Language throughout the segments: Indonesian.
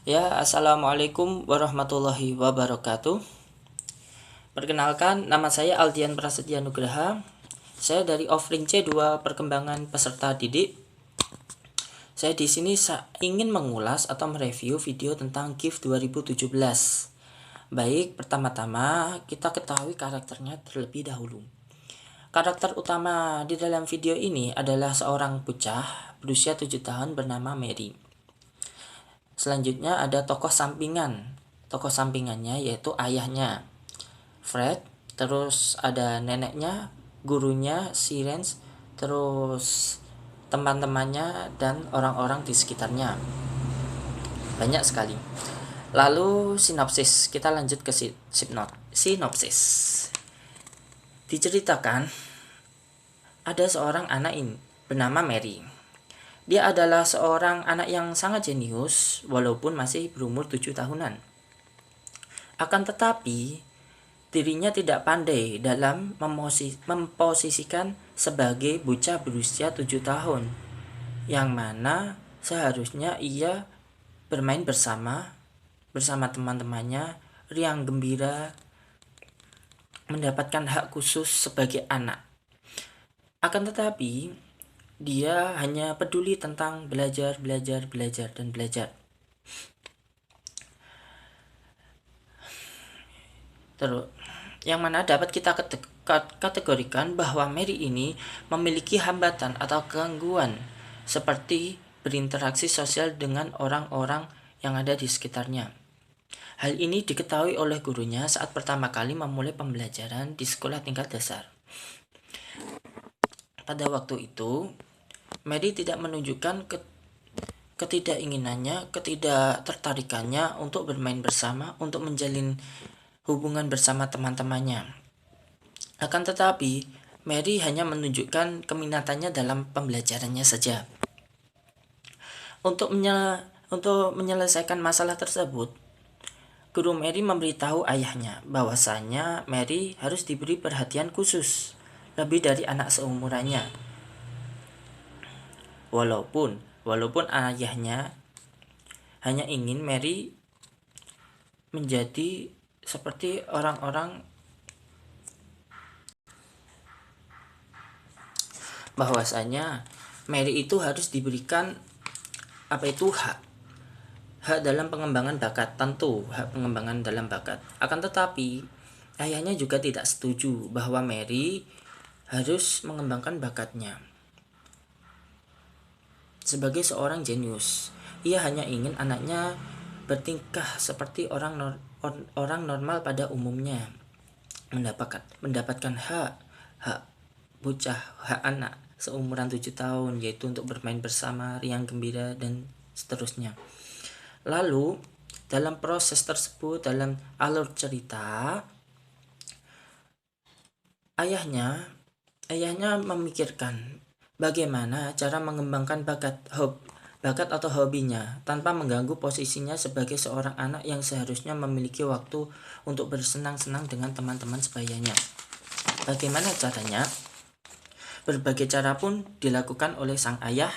Ya, assalamualaikum warahmatullahi wabarakatuh. Perkenalkan, nama saya Aldian Prasetya Nugraha. Saya dari Offering C2 Perkembangan Peserta Didik. Saya di sini ingin mengulas atau mereview video tentang GIFT 2017. Baik, pertama-tama kita ketahui karakternya terlebih dahulu. Karakter utama di dalam video ini adalah seorang bocah berusia 7 tahun bernama Mary. Selanjutnya ada tokoh sampingan. Tokoh sampingannya yaitu ayahnya, Fred. Terus ada neneknya, gurunya, Sirens. Terus teman-temannya dan orang-orang di sekitarnya. Banyak sekali. Lalu sinopsis. Kita lanjut ke sinopsis. Diceritakan ada seorang anak ini bernama Mary. Dia adalah seorang anak yang sangat jenius walaupun masih berumur 7 tahunan. Akan tetapi, dirinya tidak pandai dalam memposisikan sebagai bocah berusia 7 tahun, yang mana seharusnya ia bermain bersama teman-temannya, riang gembira, mendapatkan hak khusus sebagai anak. Akan tetapi, dia hanya peduli tentang belajar. Terus, yang mana dapat kita kategorikan bahwa Mary ini memiliki hambatan atau gangguan seperti berinteraksi sosial dengan orang-orang yang ada di sekitarnya. Hal ini diketahui oleh gurunya saat pertama kali memulai pembelajaran di sekolah tingkat dasar. Pada waktu itu, Mary tidak menunjukkan ketidakinginannya, ketidaktertarikannya untuk bermain bersama, untuk menjalin hubungan bersama teman-temannya. Akan tetapi, Mary hanya menunjukkan keminatannya dalam pembelajarannya saja. Untuk menyelesaikan masalah tersebut, guru Mary memberitahu ayahnya bahwasanya Mary harus diberi perhatian khusus lebih dari anak seumurannya. Walaupun ayahnya hanya ingin Mary menjadi seperti orang-orang, bahwasanya Mary itu harus diberikan hak dalam pengembangan bakat. Tentu hak pengembangan dalam bakat. Akan tetapi ayahnya juga tidak setuju bahwa Mary harus mengembangkan bakatnya sebagai seorang jenius. Ia hanya ingin anaknya bertingkah seperti orang normal pada umumnya, mendapatkan hak bocah, hak anak seumuran 7 tahun, yaitu untuk bermain bersama, riang gembira, dan seterusnya. Lalu dalam proses tersebut, dalam alur cerita, ayahnya memikirkan bagaimana cara mengembangkan bakat atau hobinya tanpa mengganggu posisinya sebagai seorang anak yang seharusnya memiliki waktu untuk bersenang-senang dengan teman-teman sebayanya. Bagaimana caranya? Berbagai cara pun dilakukan oleh sang ayah,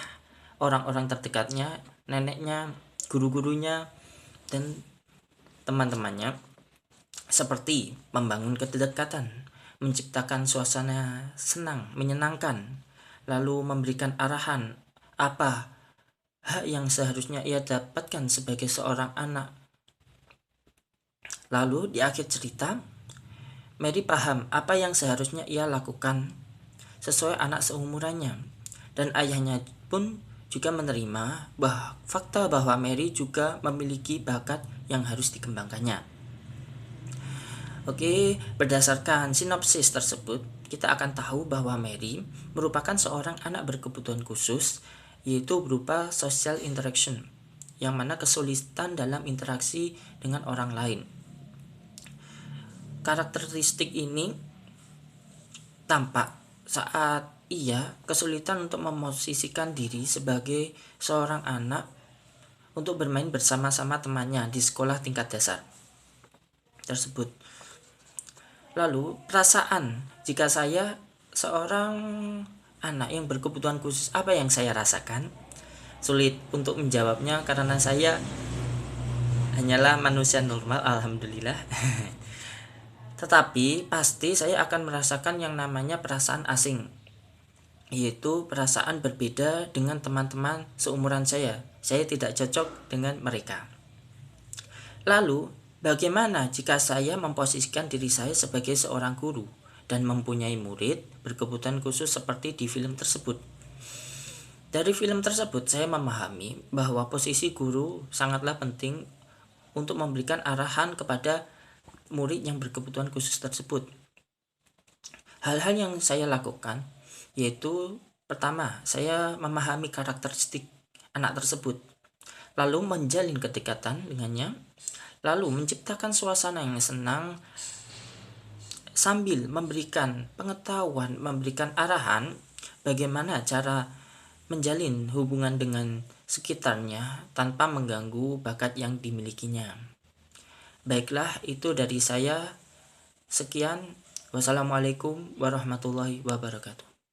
orang-orang terdekatnya, neneknya, guru-gurunya, dan teman-temannya, seperti membangun kedekatan, menciptakan suasana senang, menyenangkan, lalu memberikan arahan apa hak yang seharusnya ia dapatkan sebagai seorang anak. Lalu di akhir cerita, Mary paham apa yang seharusnya ia lakukan sesuai anak seumurannya, dan ayahnya pun juga menerima fakta bahwa Mary juga memiliki bakat yang harus dikembangkannya. Oke, berdasarkan sinopsis tersebut, kita akan tahu bahwa Mary merupakan seorang anak berkebutuhan khusus, yaitu berupa social interaction, yang mana kesulitan dalam interaksi dengan orang lain. Karakteristik ini tampak saat ia kesulitan untuk memosisikan diri sebagai seorang anak untuk bermain bersama-sama temannya di sekolah tingkat dasar tersebut. Lalu, perasaan jika saya seorang anak yang berkebutuhan khusus, apa yang saya rasakan? Sulit untuk menjawabnya karena saya hanyalah manusia normal, alhamdulillah. Tetapi pasti saya akan merasakan yang namanya perasaan asing, yaitu perasaan berbeda dengan teman-teman seumuran saya. Saya tidak cocok dengan mereka. Lalu, bagaimana jika saya memposisikan diri saya sebagai seorang guru dan mempunyai murid berkebutuhan khusus seperti di film tersebut? Dari film tersebut saya memahami bahwa posisi guru sangatlah penting untuk memberikan arahan kepada murid yang berkebutuhan khusus tersebut. Hal-hal yang saya lakukan yaitu pertama, saya memahami karakteristik anak tersebut, lalu menjalin kedekatan dengannya, lalu menciptakan suasana yang senang sambil memberikan pengetahuan, memberikan arahan bagaimana cara menjalin hubungan dengan sekitarnya tanpa mengganggu bakat yang dimilikinya. Baiklah, itu dari saya. Sekian. Wassalamualaikum warahmatullahi wabarakatuh.